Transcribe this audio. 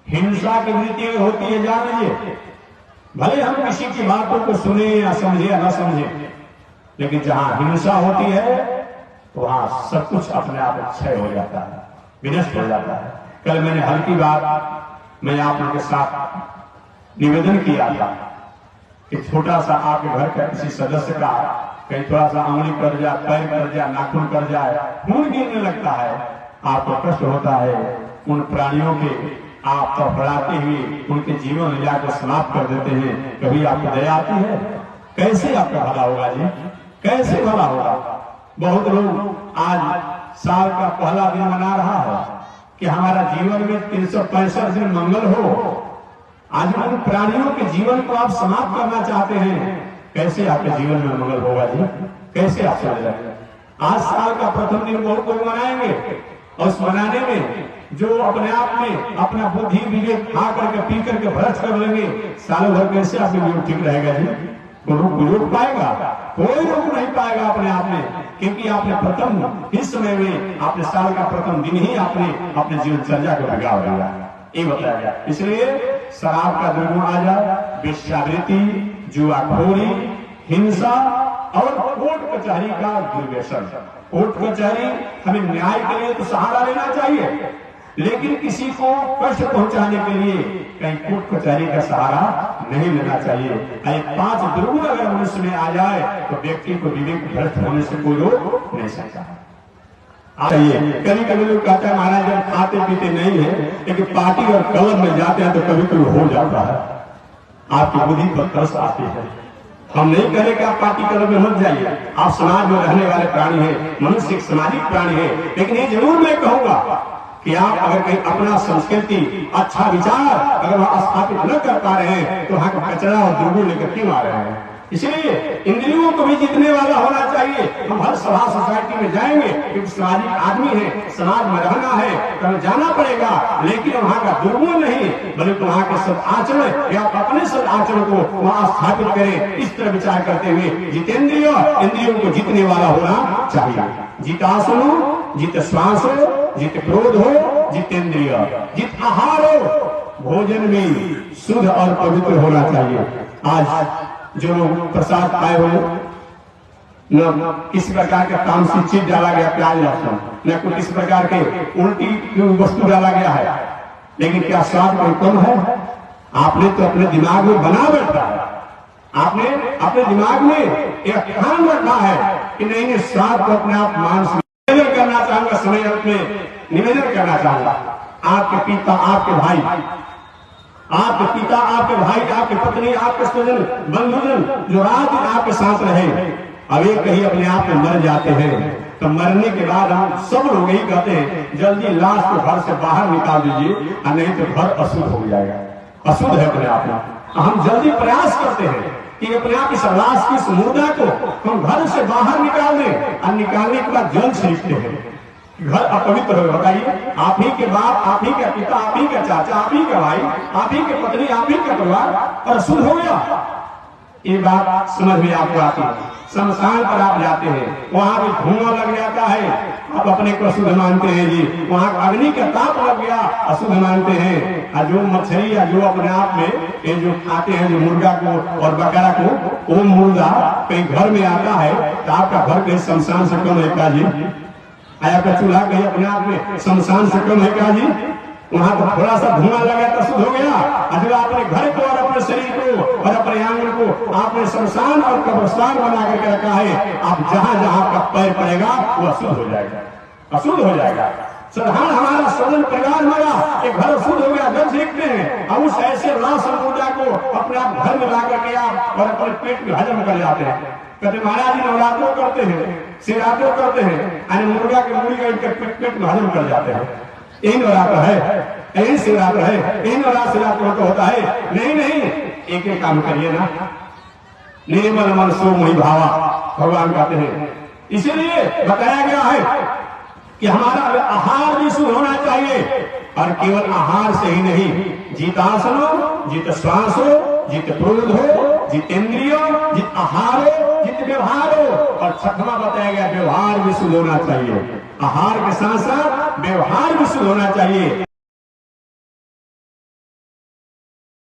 हिंसा की वृत्ति होती है, जान लीजिए। भले हम किसी की बातों को सुने या समझे या न समझे, लेकिन जहां हिंसा होती है तो वहां सब कुछ अपने आप क्षय हो जाता है, विनष्ट हो जाता है। कल मैंने हल्की बात मैं आप लोगों के साथ निवेदन किया था कि छोटा सा आपके घर का किसी सदस्य का कहीं थोड़ा सा अंगुली कर जाए, पैर कर जाए, नाखून कर जाए, खून गिरने लगता है, आपको कष्ट होता है। उन प्राणियों के आप तड़फड़ाते हुए उनके जीवन लीला को समाप्त कर देते हैं। कभी आपको दया आती है? कैसे आपका भला होगा जी, कैसे भला होगा? बहुत लोग आज साल का पहला दिन मना रहा है कि हमारा जीवन में 365 दिन मंगल हो। आज उन प्राणियों के जीवन को आप समाप्त करना चाहते हैं, कैसे आपके जीवन में मंगल होगा जी? कैसे आप समझ रहे हैं? आज साल का प्रथम दिन बहुत लोग मनाएंगे और उस मनाने में जो अपने आप में अपना बुद्धि विवेक खा करके पी करके भ्रष्ट कर लेंगे, सालों भर कैसे आपके जीवन ठीक रहेगा जी? कोई रोक पाएगा? कोई रोक नहीं पाएगा अपने आप में, क्योंकि आपने प्रथम इस समय में आपने साल का प्रथम दिन ही आपने अपने जीवनचर्या को बिगाड़ दिया, ये बताया गया। इसलिए शराब का दुर्गुण आ जाए, वेश्यावृत्ति, जुआखोरी, हिंसा और कोर्ट कचहरी का दुर्व्यसन। कोर्ट कचहरी हमें न्याय के लिए तो सहारा लेना चाहिए, लेकिन किसी को कष्ट पहुंचाने के लिए कहीं कोर्ट कचहरी का सहारा नहीं लेना चाहिए। 5 दुर्गुण अगर मनुष्य में आ जाए तो व्यक्ति को विवेक भ्रष्ट होने से कोई रोक नहीं सकता। कभी कभी लोग कहते हैं महाराज जब खाते पीते नहीं है, लेकिन पार्टी और क्लब में जाते हैं तो कभी कभी हो जाता है। आपकी बुद्धि पर तरस आती है। हम नहीं कह रहे कि आप पार्टी क्लब में मत जाइए, आप समाज में रहने वाले प्राणी हैं, मनुष्य एक सामाजिक प्राणी है। लेकिन ये जरूर मैं कहूंगा कि आप अगर कहीं अपना संस्कृति, अच्छा विचार अगर वहां स्थापित न कर पा रहे हैं तो वहां का कचरा और दुर्गुण लेकर क्यों आ रहे हैं? इसलिए इंद्रियों को भी जीतने वाला होना चाहिए। हम हर सभा सोसाइटी में जाएंगे क्योंकि सामाजिक आदमी है, समाज में रहना है तो हमें जाना पड़ेगा, लेकिन वहाँ का दुर्गुण नहीं बल्कि वहाँ के सब आचरण या अपने सब आचरण को वहाँ स्थापित करें। इस तरह विचार करते हुए जितेंद्रिय इंद्रियों को जीतने वाला होना चाहिए। जितासन हो, जित श्वास हो, जित क्रोध हो, जितेंद्रिय, जित आहार हो, भोजन में शुद्ध और पवित्र होना चाहिए। आज जो लोग प्रसाद पाए हुए न किसी प्रकार के तामसी चीज डाला गया, प्याज लहसुन, न कोई किसी प्रकार के उल्टी वस्तु डाला गया है, लेकिन क्या स्वाद कोई कम है? आपने तो अपने दिमाग में बना बैठा है, आपने अपने दिमाग में एक ठान रखा है कि नहीं स्वाद को अपने आप मानस निवेदन करना चाहूंगा। समय में निवेदन करना चाहूंगा, आपके पिता, आपके भाई, आपके पिता, आपके भाई, आपके पत्नी, आपके स्वजन बंधुजन जो रात आपके साथ रहे, अब एक कहीं अपने आप में मर जाते हैं तो मरने के बाद हम सब लोग यही कहते हैं जल्दी लाश को घर से बाहर निकाल दीजिए, और नहीं तो घर अशुद्ध हो जाएगा। अशुद्ध है अपने आप में। हम जल्दी प्रयास करते हैं कि अपने आप इस लाश की इस मुर्दा को हम घर से बाहर निकाल दें, और निकालने के बाद जल छींटते हैं, घर अपवित्र हो। बताइए, आप ही के बाप, आप ही का पिता, आप ही का चाचा, आप ही का भाई, आप ही की पत्नी, आप ही का परिवार और अशुद्ध हो गया। ये बात समझ में आपको आती है। शमशान पर आप जाते हैं, वहां भी धुआं लग जाता है, आप अपने को अशुद्ध मानते हैं जी। वहां अग्नि का ताप लग गया, अशुद्ध मानते हैं। और जो मछली या जो अपने आप में ये जो खाते हैं, जो मुर्गा को और बकरा को, वो मुर्गा कहीं घर में आता है तो आपका घर कहीं शमशान से कम है का जी? आपका चूल्हा कहीं अपने आप में शमशान से कम है क्या जी? वहां तो थोड़ा सा धुआं लगा तो शुद्ध हो गया। अगर आपने घर को और अपने शरीर को और अपने आंगन को आपने शमशान और कब्रिस्तान बना करके रखा है, आप जहां जहां का पैर पड़ेगा वो अशुद्ध हो जाएगा, अशुद्ध हो जाएगा। साधारण हमारा स्वजन परिवार मरा, एक घर शुद्ध हो गया, जब सीखते हैं अब उस ऐसे लाश मुर्दा को अपने आप घर में ला करके आप और अपने पेट में हजम कर जाते हैं। कहते महाराज जी नवरात्रों करते हैं, शिवरात्रों करते हैं, मुर्गा के मुड़ी का पेट में हजम कर जाते हैं। यही नवरात्र है, यही शिवरात्र है, यही नवरात्र शिवरात्र तो होता है। नहीं नहीं, एक एक काम करिए ना। निर्मल मन सो मोहि भावा, भगवान कहते हैं। इसीलिए बताया गया है कि हमारा आहार भी शुद्ध होना चाहिए, और केवल आहार से ही नहीं, जितासन हो, जित श्वास हो, जित क्रोध हो, जितेंद्रिय, जित आहार हो, जित व्यवहार हो। और छठवां बताया गया व्यवहार भी शुद्ध होना चाहिए। आहार के साथ साथ व्यवहार भी शुद्ध होना चाहिए।